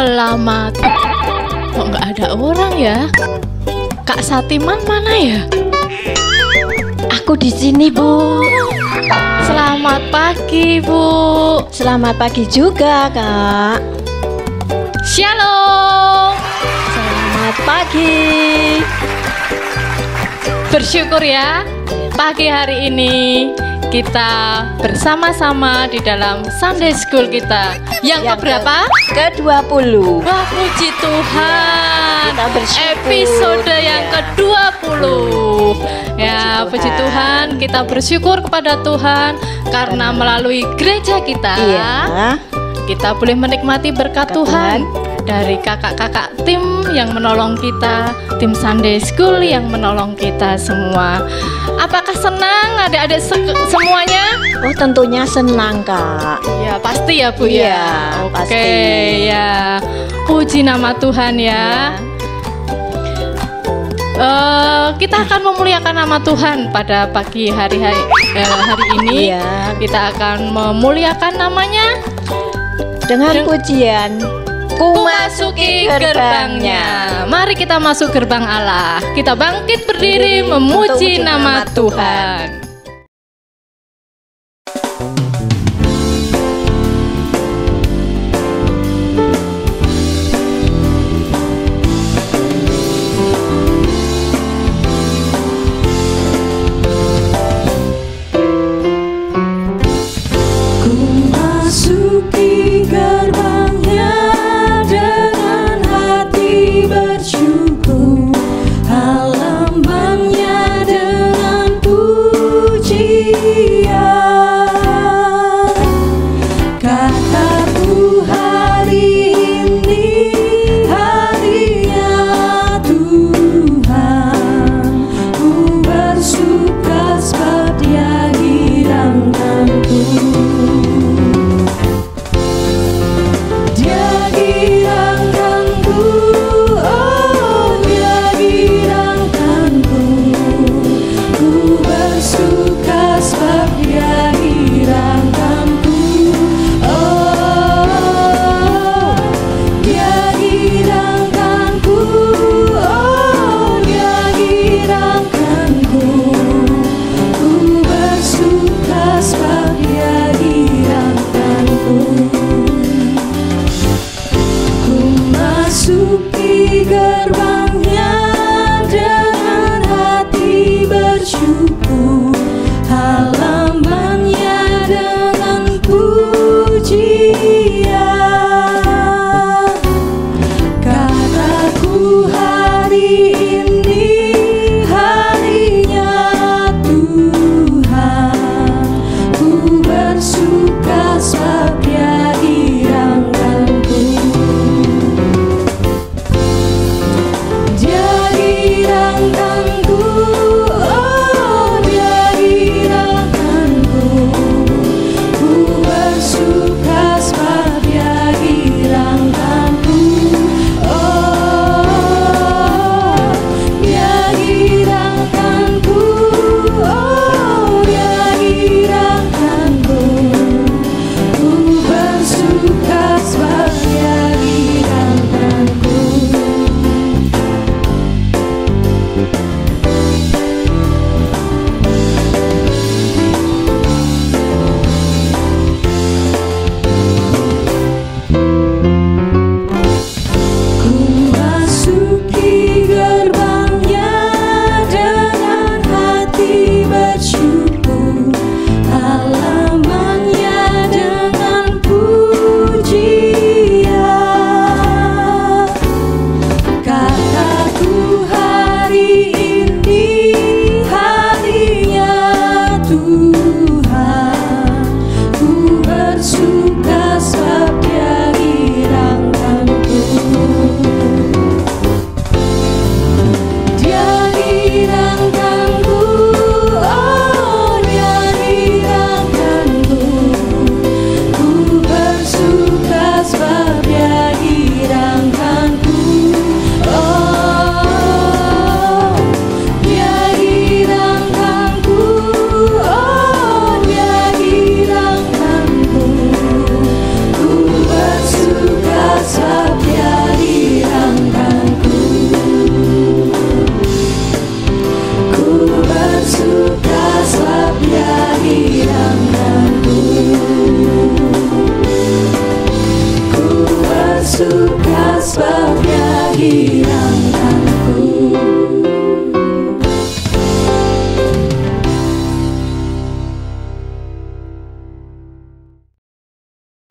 Selamat. Kok nggak ada orang ya? Kak Satiman mana ya? Aku di sini, Bu. Selamat pagi, Bu. Selamat pagi juga, Kak. Shalom. Selamat pagi. Bersyukur ya, pagi hari ini kita bersama-sama di dalam Sunday School kita. Yang keberapa? Ke-20. Wah, puji Tuhan. Kita bersyukur. Episode yang ke-20. Ya, puji Tuhan, kita bersyukur kepada Tuhan karena melalui gereja kita, kita boleh menikmati berkat Tuhan dari kakak-kakak tim yang menolong kita, tim Sunday School yang menolong kita semua. Apakah senang adik-adik semuanya? Oh, tentunya senang, Kak. Ya, pasti ya, Bu Iya, ya. Oke, pasti. ya. Puji nama Tuhan ya. Kita akan memuliakan nama Tuhan pada pagi hari ini. Iya. Kita akan memuliakan namanya Dengan pujian Ku masuki gerbangnya. Mari kita masuk gerbang Allah. Kita bangkit berdiri memuji nama Tuhan.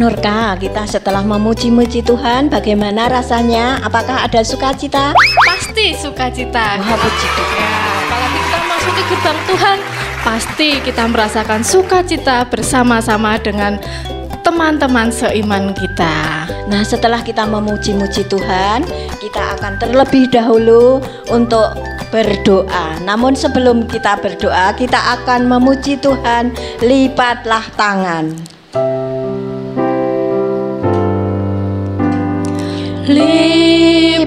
Nurka, kita setelah memuji-muji Tuhan, bagaimana rasanya? Apakah ada sukacita? Pasti sukacita. Wah, puji Tuhan. Ya, apalagi kita masuki gerbang Tuhan, pasti kita merasakan sukacita bersama-sama dengan teman-teman seiman kita. Nah, setelah kita memuji-muji Tuhan, kita akan terlebih dahulu untuk berdoa. Namun sebelum kita berdoa, kita akan memuji Tuhan. Lipatlah tangan. Lipatlah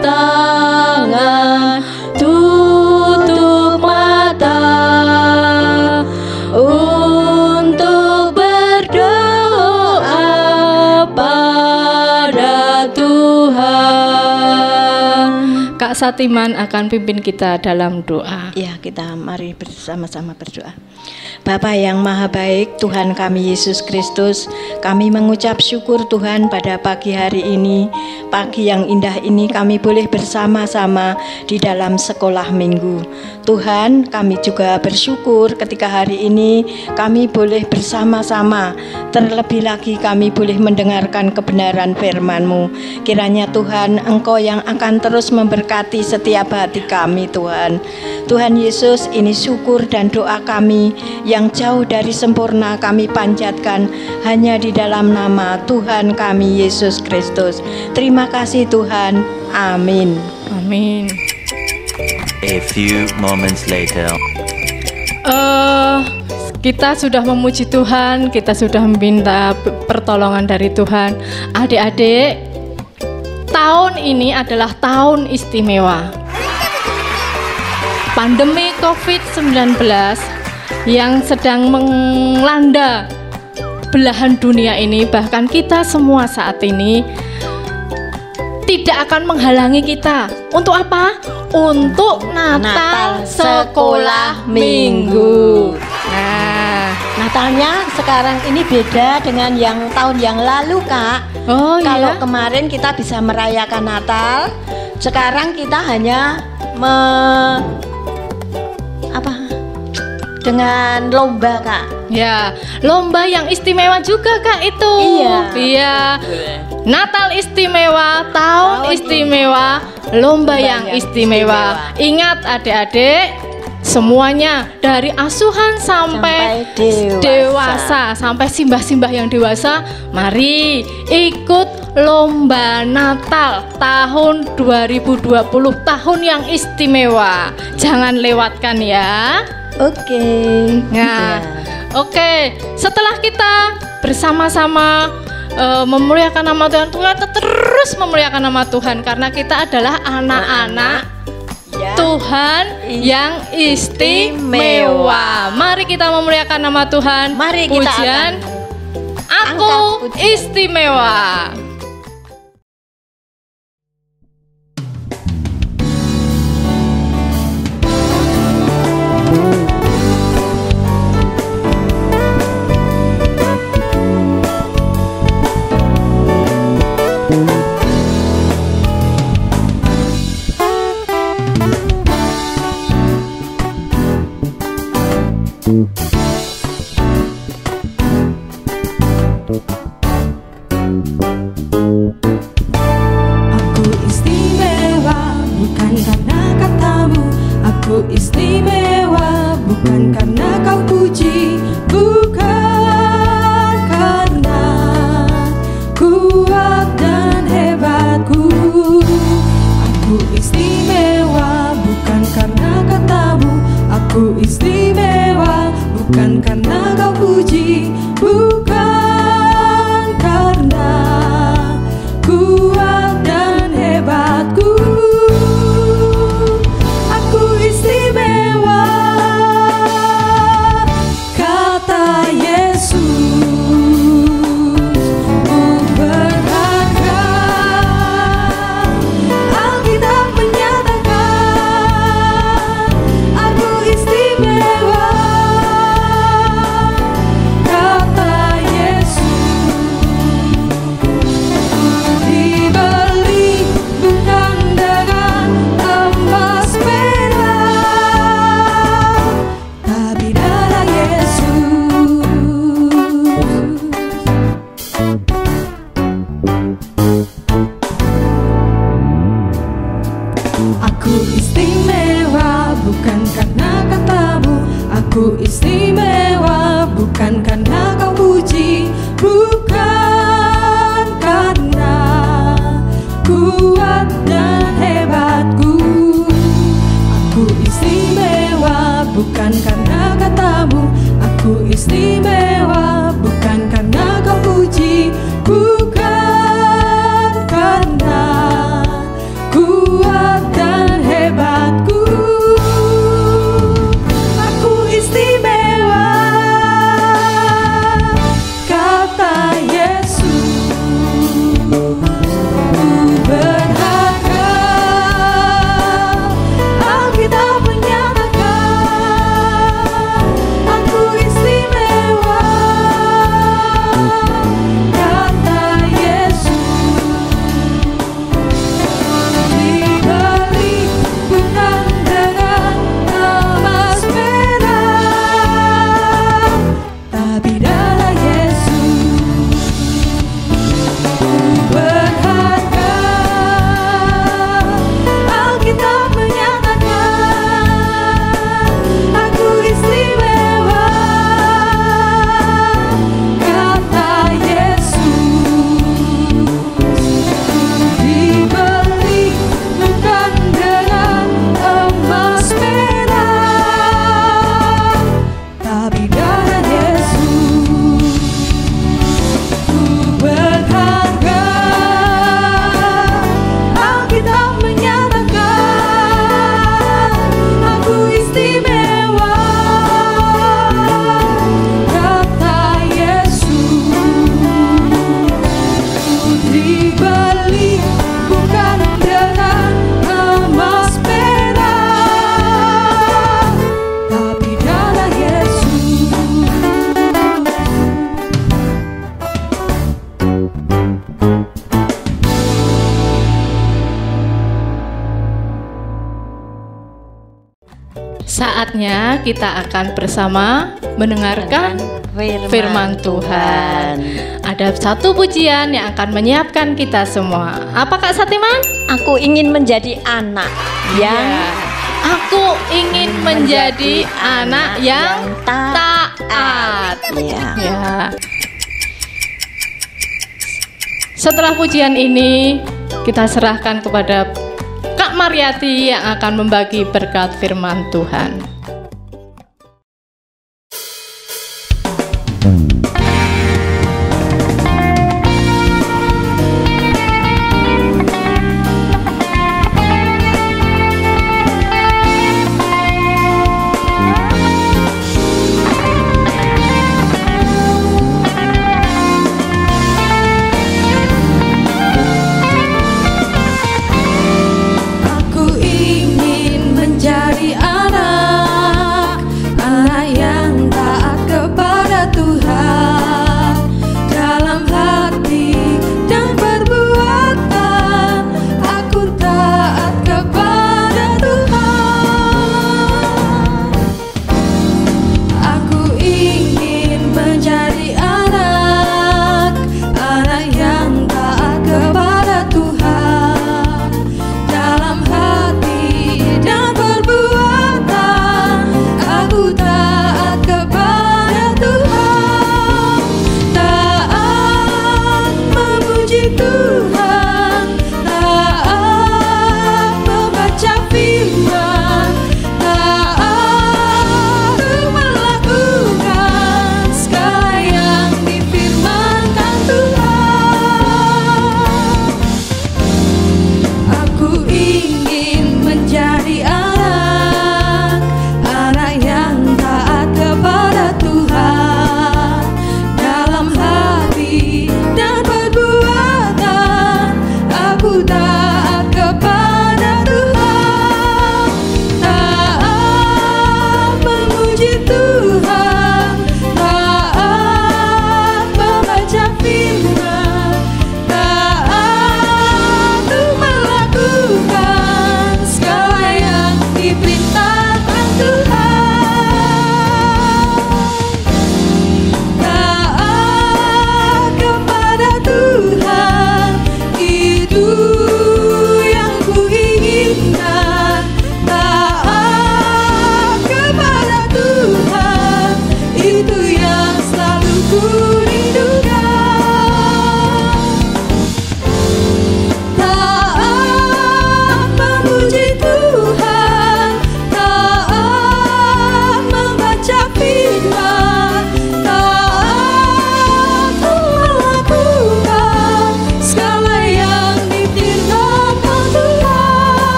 tangan, tutup mata untuk berdoa pada Tuhan. Kak Satiman akan pimpin kita dalam doa. Ya, kita mari bersama-sama berdoa. Bapa yang maha baik, Tuhan kami Yesus Kristus, kami mengucap syukur Tuhan pada pagi hari ini. Pagi yang indah ini kami boleh bersama-sama di dalam sekolah minggu. Tuhan, kami juga bersyukur ketika hari ini kami boleh bersama-sama. Terlebih lagi kami boleh mendengarkan kebenaran firman-Mu. Kiranya Tuhan, Engkau yang akan terus memberkati setiap hati kami Tuhan. Tuhan Yesus, ini syukur dan doa kami yang jauh dari sempurna kami panjatkan hanya di dalam nama Tuhan kami Yesus Kristus. Terima kasih Tuhan. Amin. Amin. A few moments later. Kita sudah memuji Tuhan, kita sudah meminta pertolongan dari Tuhan. Adik-adik, tahun ini adalah tahun istimewa. Pandemi COVID-19 yang sedang melanda belahan dunia ini, bahkan kita semua saat ini, tidak akan menghalangi kita. Untuk apa? Untuk Natal sekolah minggu. Nah, Natalnya sekarang ini beda dengan yang tahun yang lalu, Kak. Oh, Kalau iya? kemarin kita bisa merayakan Natal, sekarang kita hanya dengan lomba, Kak. Ya, lomba yang istimewa juga, Kak, itu. Iya. Natal istimewa, tahun istimewa, lomba yang istimewa. Ingat adik-adik, semuanya dari asuhan sampai dewasa, sampai simbah-simbah yang dewasa, mari ikut lomba Natal tahun 2020, tahun yang istimewa. Jangan lewatkan ya. Oke. Nah, oke. Setelah kita bersama-sama memuliakan nama Tuhan, kita terus memuliakan nama Tuhan karena kita adalah anak-anak Tuhan yang istimewa. Mari kita memuliakan nama Tuhan. Mari kita pujian Aku Istimewa. Aku istimewa bukan karena katamu. Aku istimewa bukan karena kau puji, bukan karena kuat dan hebatku. Aku istimewa bukan karena katamu. Aku istimewa bukan karena kau puji, bukan karena kuat dan hebatku. Aku istimewa, kata Yesus. Berharga Alkitab menyatakan aku istimewa, kata Yesus. Aku istimewa bukan karena kau puji, bukan karena kuat dan hebatku. Aku istimewa bukan karena katamu. Aku istimewa bukan karena kau puji, bukan karena kuat dan hebatku. Aku istimewa, kata Yesus. Ku berharga, Alkitab menyatakan aku istimewa, kata Yesus. Dibeli bukan dengan emas perak, tapi darah Yesus. Ku berharga, Alkitab menyatakan aku istimewa, kata Yesus. Dibeli bukan dengan emas perak, tapi darah Yesus. Ku berharga, Alkitab menyatakan aku istimewa, kata Yesus. Ku dibeli bukan dengan emas perak, tapi darah Yesus. Saatnya kita akan bersama mendengarkan firman Tuhan. Ada satu pujian yang akan menyiapkan kita semua. Apa Kak Satiman? Aku ingin menjadi anak yang Ya. Aku ingin menjadi anak yang taat. ya. Ya. Setelah pujian ini, kita serahkan kepada Kak Mariati yang akan membagi berkat firman Tuhan. Aku ingin menjadi anak yang taat kepada Tuhan.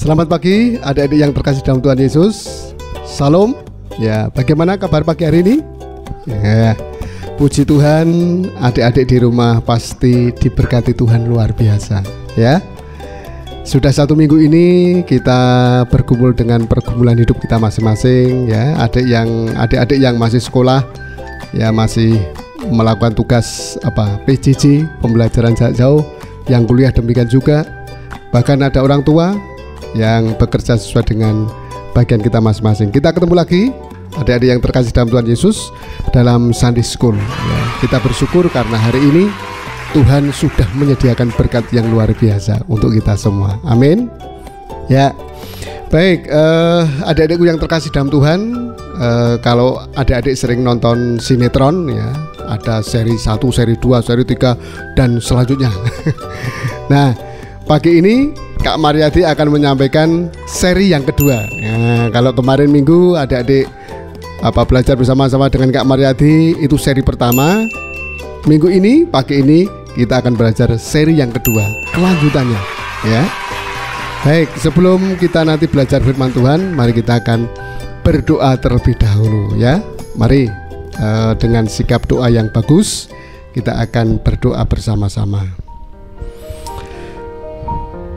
Selamat pagi adik-adik yang terkasih dalam Tuhan Yesus. Salam. Ya, bagaimana kabar pagi hari ini? Ya, puji Tuhan, adik-adik di rumah pasti diberkati Tuhan luar biasa. Ya, sudah 1 minggu ini kita bergumul dengan pergumulan hidup kita masing-masing. Ya, adik-adik yang masih sekolah, ya masih melakukan tugas PJJ, pembelajaran jarak jauh. Yang kuliah demikian juga. Bahkan ada orang tua yang bekerja sesuai dengan bagian kita masing-masing. Kita ketemu lagi adik-adik yang terkasih dalam Tuhan Yesus dalam Sunday School ya. Kita bersyukur karena hari ini Tuhan sudah menyediakan berkat yang luar biasa untuk kita semua. Amin. Ya, baik, adik-adikku yang terkasih dalam Tuhan, kalau adik-adik sering nonton sinetron ya, ada seri 1, seri 2, seri 3 dan selanjutnya. Nah, pagi ini Kak Mariati akan menyampaikan seri yang kedua. Nah, kalau kemarin minggu adik-adik belajar bersama-sama dengan Kak Mariati itu seri pertama. Minggu ini, pagi ini kita akan belajar seri yang kedua, kelanjutannya ya. Baik, sebelum kita nanti belajar firman Tuhan, mari kita akan berdoa terlebih dahulu ya. Mari dengan sikap doa yang bagus kita akan berdoa bersama-sama.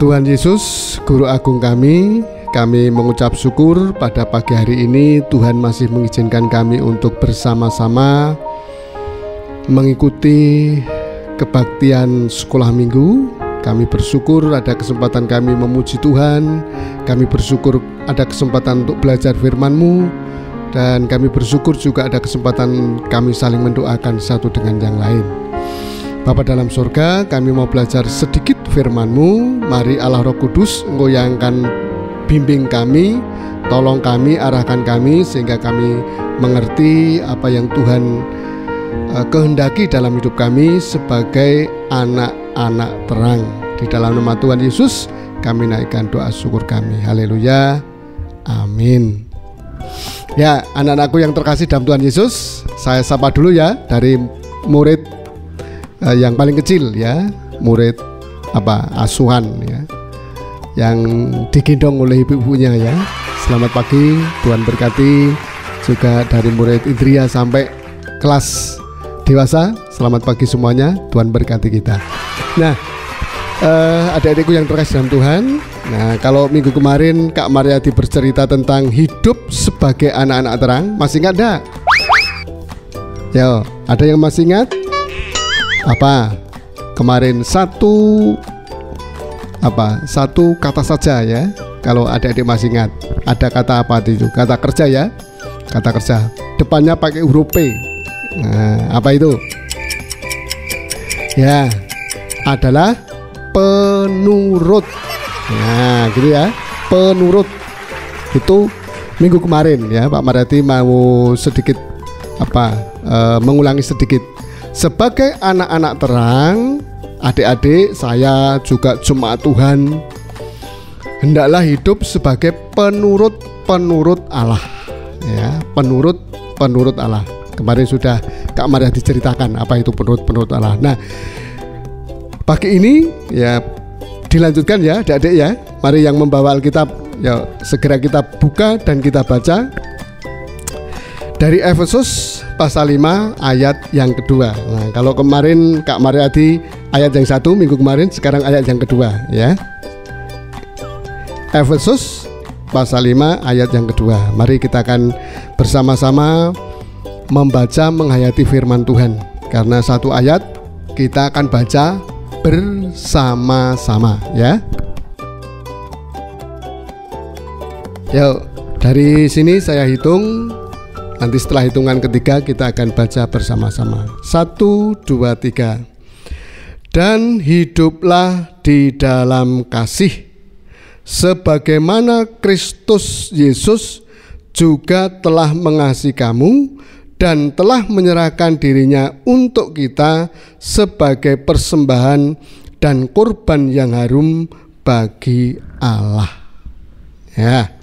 Tuhan Yesus, Guru Agung kami mengucap syukur pada pagi hari ini Tuhan masih mengizinkan kami untuk bersama-sama mengikuti kebaktian sekolah minggu. Kami bersyukur ada kesempatan kami memuji Tuhan. Kami bersyukur ada kesempatan untuk belajar firman-Mu. Dan kami bersyukur juga ada kesempatan kami saling mendoakan satu dengan yang lain. Bapa dalam surga, kami mau belajar sedikit firman-Mu. Mari Allah Roh Kudus, Engkau yang akan bimbing kami, tolong kami, arahkan kami, sehingga kami mengerti apa yang Tuhan kehendaki dalam hidup kami sebagai anak-anak terang. Di dalam nama Tuhan Yesus kami naikkan doa syukur kami. Haleluya, amin. Ya, anak-anakku yang terkasih dalam Tuhan Yesus, saya sapa dulu ya dari murid yang paling kecil ya, murid asuhan ya, yang digendong oleh ibu-ibunya ya. Selamat pagi, Tuhan berkati. Juga dari murid Indria sampai kelas dewasa, selamat pagi semuanya, Tuhan berkati kita. Nah, adik-adikku yang terkasih dalam Tuhan, nah kalau minggu kemarin Kak Mariati bercerita tentang hidup sebagai anak-anak terang, masih ingat enggak? Yo, ada yang masih ingat? Apa? Kemarin satu kata saja ya. Kalau adik-adik masih ingat, ada kata apa itu? Kata kerja ya. Kata kerja. Depannya pakai huruf P. Nah, apa itu? Ya, adalah penurut. Nah, gitu ya. Penurut. Itu minggu kemarin ya, Pak Mariati mau sedikit mengulangi sedikit. Sebagai anak-anak terang, adik-adik saya juga jemaat Tuhan, hendaklah hidup sebagai penurut Allah ya, penurut Allah. Kemarin sudah Kak Maria diceritakan apa itu penurut Allah. Nah, pagi ini ya dilanjutkan ya adik-adik ya. Mari yang membawa Alkitab ya segera kita buka dan kita baca dari Efesus pasal 5 ayat yang kedua. Nah, kalau kemarin Kak Mariati ayat yang 1 minggu kemarin, sekarang ayat yang kedua ya. Efesus pasal 5 ayat yang kedua. Mari kita akan bersama-sama membaca menghayati firman Tuhan. Karena satu ayat kita akan baca bersama-sama ya. Yuk, dari sini saya hitung. Nanti setelah hitungan ketiga kita akan baca bersama-sama. 1, 2, 3. Dan hiduplah di dalam kasih, sebagaimana Kristus Yesus juga telah mengasihi kamu dan telah menyerahkan dirinya untuk kita sebagai persembahan dan kurban yang harum bagi Allah. Ya.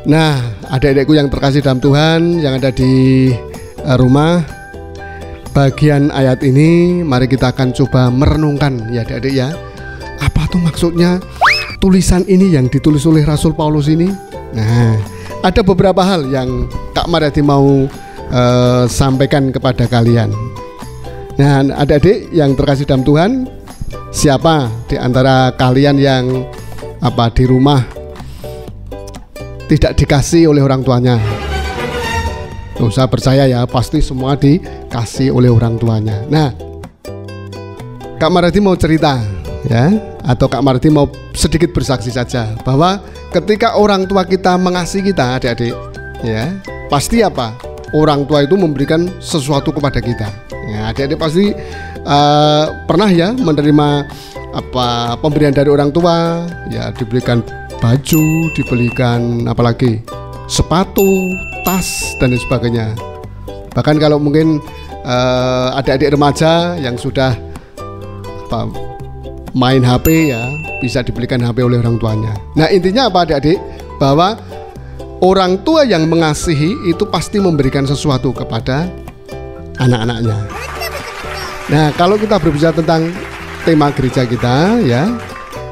Nah, adik-adikku yang terkasih dalam Tuhan yang ada di rumah, bagian ayat ini mari kita akan coba merenungkan ya adik-adik ya. Apa tuh maksudnya tulisan ini yang ditulis oleh Rasul Paulus ini. Nah, ada beberapa hal yang Kak Mariati mau sampaikan kepada kalian. Nah, adik-adik yang terkasih dalam Tuhan, siapa di antara kalian yang di rumah tidak dikasih oleh orang tuanya? Saya percaya ya, pasti semua dikasih oleh orang tuanya. Nah, Kak Mariati mau cerita ya, atau Kak Mariati mau sedikit bersaksi saja bahwa ketika orang tua kita mengasihi kita, adik-adik ya, pasti orang tua itu memberikan sesuatu kepada kita. Ya, adik-adik pasti pernah ya menerima pemberian dari orang tua, ya diberikan baju, dibelikan apalagi sepatu, tas dan lain sebagainya. Bahkan kalau mungkin adik-adik remaja yang sudah main HP ya, bisa dibelikan HP oleh orang tuanya. Nah, intinya adik-adik? Bahwa orang tua yang mengasihi itu pasti memberikan sesuatu kepada anak-anaknya. Nah, kalau kita berbicara tentang tema gereja kita ya,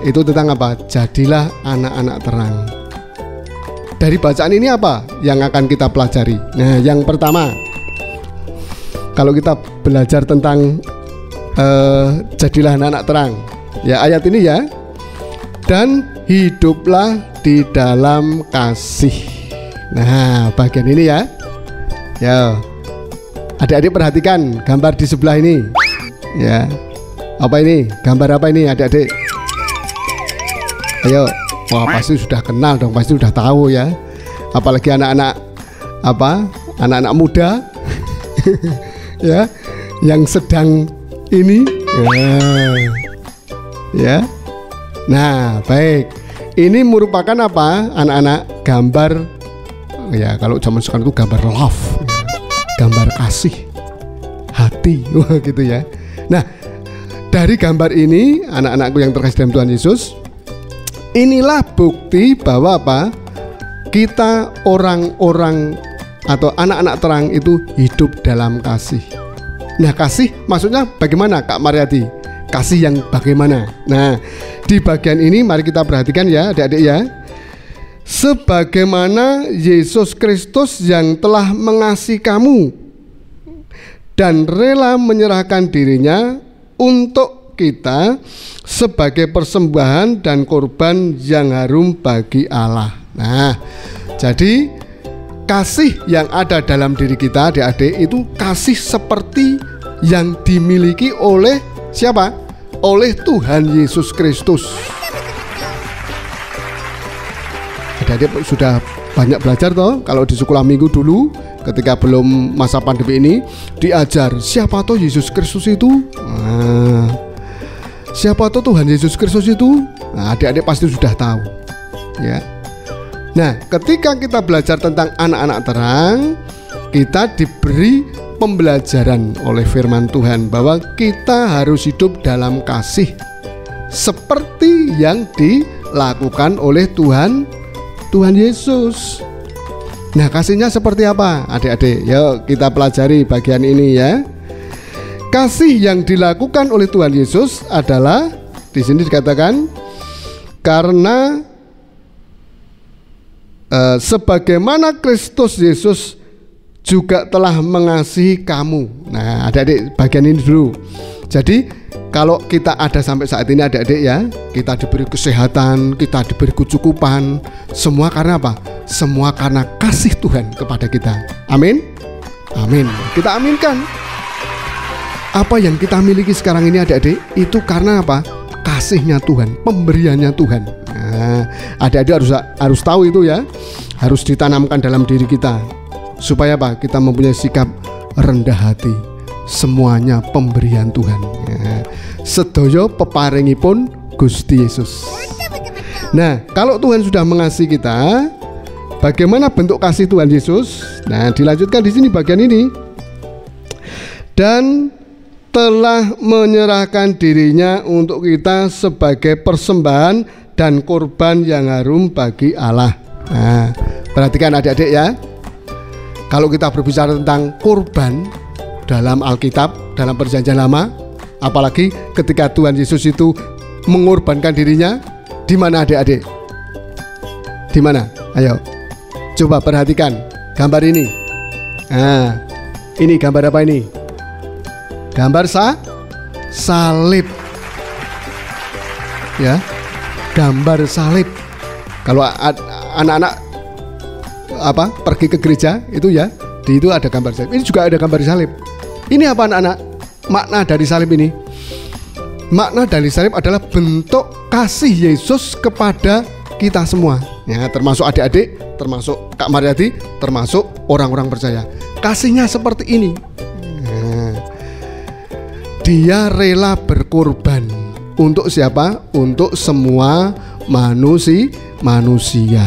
itu tentang jadilah anak-anak terang. Dari bacaan ini apa yang akan kita pelajari? Nah, yang pertama, kalau kita belajar tentang jadilah anak-anak terang, ya ayat ini ya, dan hiduplah di dalam kasih. Nah, bagian ini ya, adik-adik perhatikan gambar di sebelah ini, ya. Apa ini? Gambar apa ini, adik-adik? Ayo. Wah, pasti sudah kenal dong, pasti sudah tahu ya. Apalagi anak-anak anak-anak muda ya, yang sedang ini ya. Nah, baik. Ini merupakan anak-anak? Gambar ya, kalau zaman sekarang itu gambar love, gambar kasih hati, gitu ya. Nah, dari gambar ini, anak-anakku yang terkasih dalam Tuhan Yesus, inilah bukti bahwa kita orang-orang atau anak-anak terang itu hidup dalam kasih. Nah, kasih maksudnya bagaimana, Kak Mariati? Kasih yang bagaimana? Nah, di bagian ini mari kita perhatikan ya, adik-adik ya. Sebagaimana Yesus Kristus yang telah mengasihi kamu dan rela menyerahkan dirinya untuk kita sebagai persembahan dan korban yang harum bagi Allah. Nah, jadi kasih yang ada dalam diri kita, adik-adik, itu kasih seperti yang dimiliki oleh siapa? Oleh Tuhan Yesus Kristus. Adik-adik sudah banyak belajar toh, kalau di sekolah minggu dulu ketika belum masa pandemi ini diajar siapa toh Yesus Kristus itu. Siapa tuh Tuhan Yesus Kristus itu? Nah, adik-adik pasti sudah tahu ya. Nah, ketika kita belajar tentang anak-anak terang, kita diberi pembelajaran oleh firman Tuhan bahwa kita harus hidup dalam kasih seperti yang dilakukan oleh Tuhan Yesus. Nah, kasihnya seperti apa, adik-adik? Yuk kita pelajari bagian ini ya. Kasih yang dilakukan oleh Tuhan Yesus adalah, di sini dikatakan, karena sebagaimana Kristus Yesus juga telah mengasihi kamu. Nah, adik-adik bagian ini dulu. Jadi kalau kita ada sampai saat ini, adik-adik ya, kita diberi kesehatan, kita diberi kecukupan, semua karena apa? Semua karena kasih Tuhan kepada kita. Amin. Amin. Kita aminkan. Apa yang kita miliki sekarang ini, adik-adik, itu karena apa? Kasihnya Tuhan, pemberiannya Tuhan. Nah, adik-adik harus tahu itu ya, harus ditanamkan dalam diri kita supaya apa? Kita mempunyai sikap rendah hati. Semuanya pemberian Tuhan. Ya. Sedaya peparingipun Gusti Yesus. Nah, kalau Tuhan sudah mengasihi kita, bagaimana bentuk kasih Tuhan Yesus? Nah, dilanjutkan di sini bagian ini. Dan telah menyerahkan dirinya untuk kita sebagai persembahan dan korban yang harum bagi Allah. Nah, perhatikan adik-adik ya. Kalau kita berbicara tentang korban dalam Alkitab, dalam Perjanjian Lama, apalagi ketika Tuhan Yesus itu mengorbankan dirinya, Di mana adik-adik? Di mana? Ayo, coba perhatikan gambar ini. Nah, ini gambar apa ini? Gambar salib. Ya, gambar salib. Kalau anak-anak pergi ke gereja itu ya, di itu ada gambar salib. Ini juga ada gambar salib. Ini apa anak-anak? Makna dari salib ini? Makna dari salib adalah bentuk kasih Yesus kepada kita semua. Ya, termasuk adik-adik, termasuk Kak Mariati, termasuk orang-orang percaya. Kasihnya seperti ini. Nah, dia rela berkorban untuk siapa? Untuk semua manusia.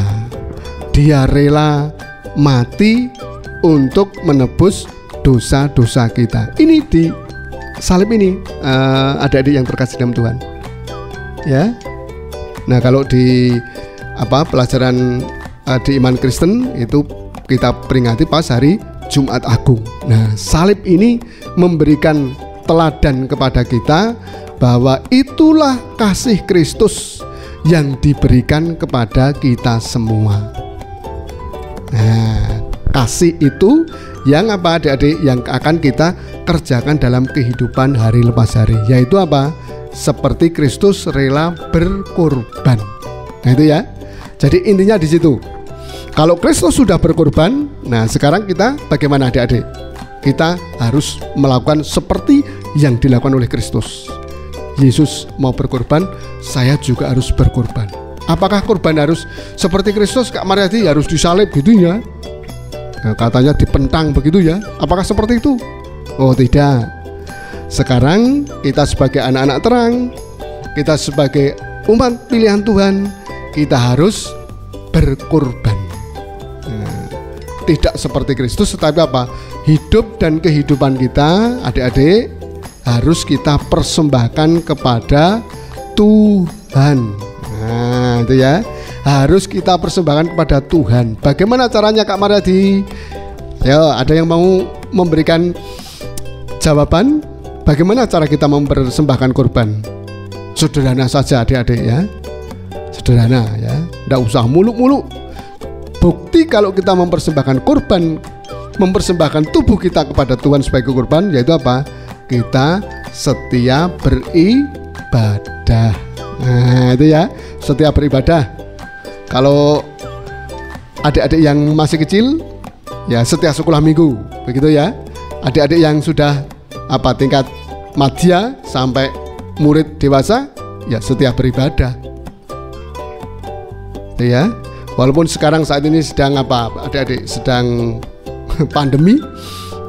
Dia rela mati untuk menebus dosa-dosa kita. Ini di salib ini, adik-adik yang terkasih dalam Tuhan. Ya. Nah, kalau di pelajaran di iman Kristen itu kita peringati pas hari Jumat Agung. Nah, salib ini memberikan teladan kepada kita bahwa itulah kasih Kristus yang diberikan kepada kita semua. Nah, kasih itu yang adik-adik yang akan kita kerjakan dalam kehidupan hari lepas hari, yaitu seperti Kristus rela berkorban. Nah, itu ya. Jadi intinya di situ. Kalau Kristus sudah berkorban, nah sekarang kita bagaimana adik-adik? Kita harus melakukan seperti yang dilakukan oleh Kristus. Yesus mau berkorban, saya juga harus berkorban. Apakah korban harus seperti Kristus, Kak Mariati, harus disalib gitu ya? Nah, katanya dipentang begitu ya? Apakah seperti itu? Oh tidak. Sekarang kita sebagai anak-anak terang, kita sebagai umat pilihan Tuhan, kita harus berkorban. Nah, tidak seperti Kristus, tetapi hidup dan kehidupan kita, adik-adik, harus kita persembahkan kepada Tuhan. Nah, itu ya, harus kita persembahkan kepada Tuhan. Bagaimana caranya, Kak Mariati? Ya, ada yang mau memberikan jawaban? Bagaimana cara kita mempersembahkan korban? Sederhana saja adik-adik ya. Sederhana ya, tidak usah muluk-muluk. Bukti kalau kita mempersembahkan korban, mempersembahkan tubuh kita kepada Tuhan sebagai korban, yaitu kita setia beribadah. Nah, itu ya, setia beribadah. Kalau adik-adik yang masih kecil, ya setia sekolah minggu, begitu ya. Adik-adik yang sudah tingkat madya sampai murid dewasa, ya setia beribadah. Ya, walaupun sekarang saat ini sedang adik-adik sedang pandemi,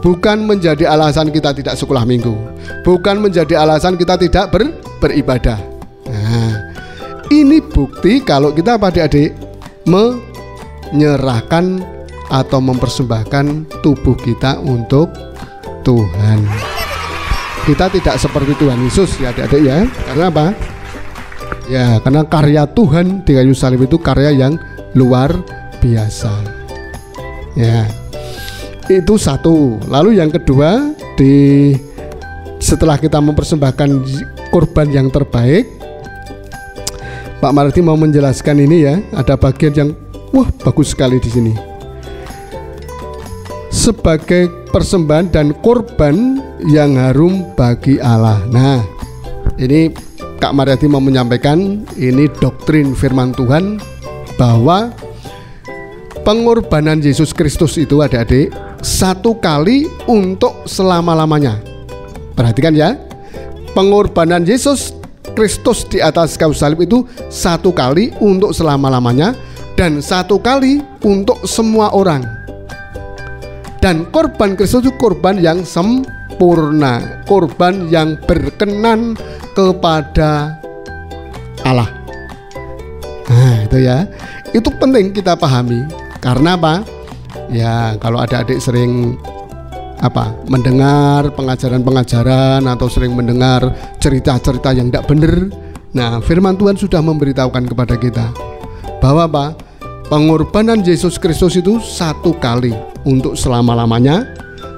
bukan menjadi alasan kita tidak sekolah minggu, bukan menjadi alasan kita tidak beribadah. Nah, ini bukti kalau kita adik-adik menyerahkan atau mempersembahkan tubuh kita untuk Tuhan. Kita tidak seperti Tuhan Yesus ya adik-adik ya. Karena ya, karena karya Tuhan di kayu salib itu karya yang luar biasa. Ya, itu satu. Lalu yang kedua, setelah kita mempersembahkan korban yang terbaik, Pak Marti mau menjelaskan ini ya. Ada bagian yang bagus sekali di sini. Sebagai persembahan dan korban yang harum bagi Allah. Nah, ini Kak Mariati mau menyampaikan ini doktrin firman Tuhan bahwa pengorbanan Yesus Kristus itu adik-adik satu kali untuk selama-lamanya. Perhatikan ya, pengorbanan Yesus Kristus di atas kayu salib itu satu kali untuk selama-lamanya dan satu kali untuk semua orang. Dan korban Kristus itu korban yang sempurna, korban yang berkenan kepada Allah. Nah, itu ya. Itu penting kita pahami. Karena ya, kalau adik-adik sering mendengar pengajaran-pengajaran atau sering mendengar cerita-cerita yang tidak benar. Nah, firman Tuhan sudah memberitahukan kepada kita bahwa pengorbanan Yesus Kristus itu satu kali untuk selama-lamanya,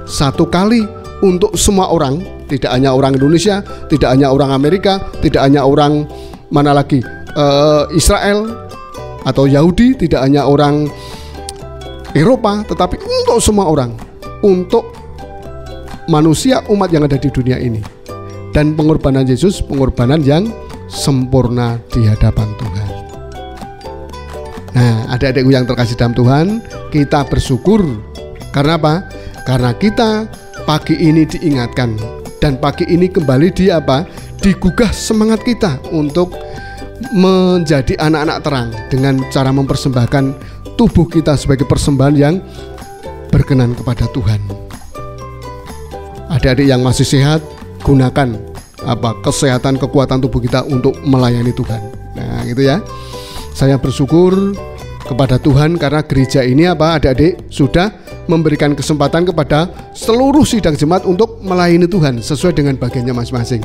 satu kali untuk semua orang, tidak hanya orang Indonesia, tidak hanya orang Amerika, tidak hanya orang mana lagi, Israel atau Yahudi, tidak hanya orang Eropa, tetapi untuk semua orang, untuk manusia, umat yang ada di dunia ini. Dan pengorbanan Yesus, pengorbanan yang sempurna di hadapan Tuhan. Nah, adik-adikku yang terkasih dalam Tuhan, kita bersyukur. Karena apa? Karena kita pagi ini diingatkan, dan pagi ini kembali digugah semangat kita untuk menjadi anak-anak terang dengan cara mempersembahkan tubuh kita sebagai persembahan yang berkenan kepada Tuhan. Adik-adik yang masih sehat, gunakan kesehatan, kekuatan tubuh kita untuk melayani Tuhan. Nah, gitu ya. Saya bersyukur kepada Tuhan karena gereja ini adik-adik sudah memberikan kesempatan kepada seluruh sidang jemaat untuk melayani Tuhan sesuai dengan bagiannya masing-masing.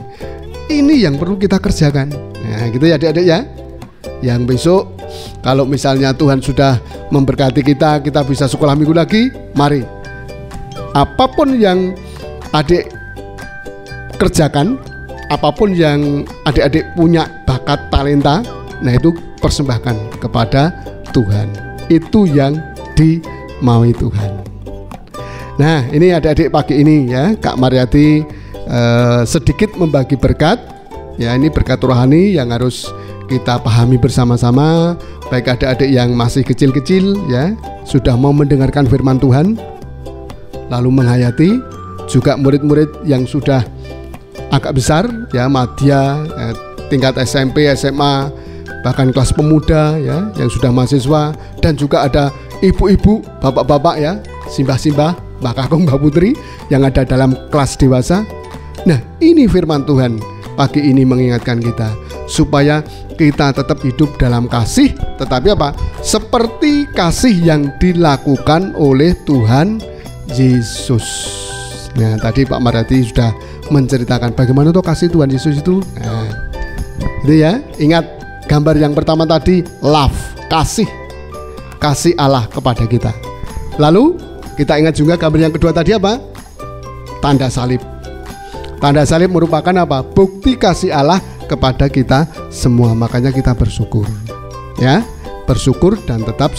Ini yang perlu kita kerjakan. Nah, gitu ya adik-adik ya. Yang besok kalau misalnya Tuhan sudah memberkati kita bisa sekolah minggu lagi, mari. Apapun yang adik kerjakan, apapun yang adik-adik punya bakat, talenta, nah itu persembahkan kepada Tuhan. Itu yang dimaui Tuhan. Nah, ini adik-adik pagi ini ya, Kak Mariati sedikit membagi berkat. Ya, ini berkat rohani yang harus kita pahami bersama-sama. Baik adik-adik yang masih kecil-kecil ya, sudah mau mendengarkan firman Tuhan lalu menghayati, juga murid-murid yang sudah agak besar ya, madya, tingkat SMP, SMA, bahkan kelas pemuda ya, yang sudah mahasiswa, dan juga ada ibu-ibu, bapak-bapak ya, simbah-simbah, Mbak Kakung, Mbak Putri yang ada dalam kelas dewasa. Nah, ini firman Tuhan pagi ini mengingatkan kita supaya kita tetap hidup dalam kasih, tetapi seperti kasih yang dilakukan oleh Tuhan Yesus. Nah, tadi Pak Mariati sudah menceritakan bagaimana tuh kasih Tuhan Yesus itu. Nah, itu ya. Ingat gambar yang pertama tadi, love, kasih Allah kepada kita. Lalu kita ingat juga gambar yang kedua tadi tanda salib. Tanda salib merupakan bukti kasih Allah kepada kita semua. Makanya kita bersyukur ya, bersyukur dan tetap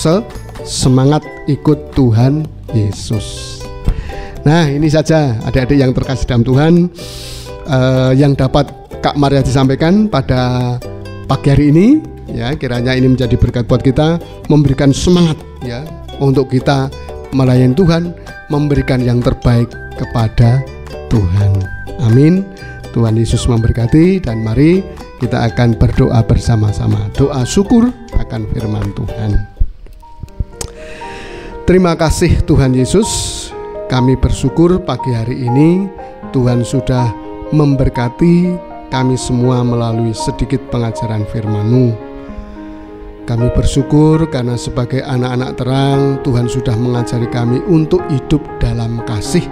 semangat ikut Tuhan Yesus. Nah, ini saja adik-adik yang terkasih dalam Tuhan yang dapat Kak Mariati sampaikan pada pagi hari ini ya. Kiranya ini menjadi berkat buat kita, memberikan semangat ya untuk kita melayani Tuhan, memberikan yang terbaik kepada Tuhan. Amin. Tuhan Yesus memberkati, dan mari kita akan berdoa bersama-sama. Doa syukur akan firman Tuhan. Terima kasih Tuhan Yesus. Kami bersyukur pagi hari ini Tuhan sudah memberkati kami semua melalui sedikit pengajaran firman-Mu. Kami bersyukur karena sebagai anak-anak terang, Tuhan sudah mengajari kami untuk hidup dalam kasih.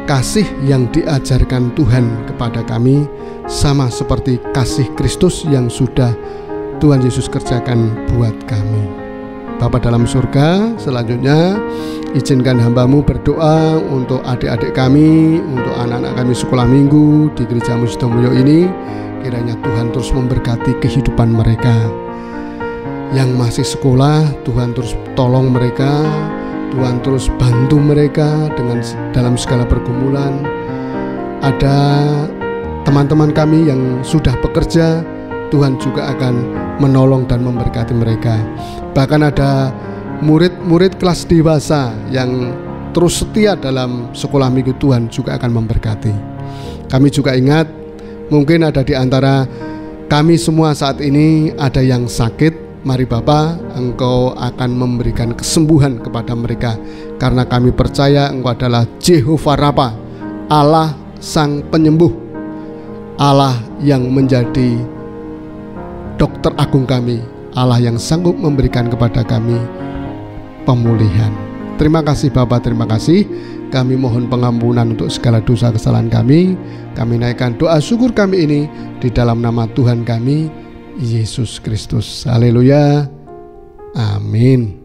Kasih yang diajarkan Tuhan kepada kami sama seperti kasih Kristus yang sudah Tuhan Yesus kerjakan buat kami. Bapa dalam surga, selanjutnya izinkan hamba-Mu berdoa untuk adik-adik kami, untuk anak-anak kami sekolah minggu di Gereja-Mu Sidomulyo ini. Kiranya Tuhan terus memberkati kehidupan mereka. Yang masih sekolah, Tuhan terus tolong mereka, Tuhan terus bantu mereka dalam segala pergumulan. Ada teman-teman kami yang sudah bekerja, Tuhan juga akan menolong dan memberkati mereka. Bahkan ada murid-murid kelas dewasa yang terus setia dalam sekolah minggu, Tuhan juga akan memberkati. Kami juga ingat, mungkin ada di antara kami semua saat ini ada yang sakit. Mari Bapa, Engkau akan memberikan kesembuhan kepada mereka, karena kami percaya Engkau adalah Jehovah Rafa, Allah Sang Penyembuh, Allah yang menjadi dokter agung kami, Allah yang sanggup memberikan kepada kami pemulihan. Terima kasih Bapa, terima kasih. Kami mohon pengampunan untuk segala dosa kesalahan kami. Kami naikkan doa syukur kami ini di dalam nama Tuhan kami Yesus Kristus. Haleluya. Amin.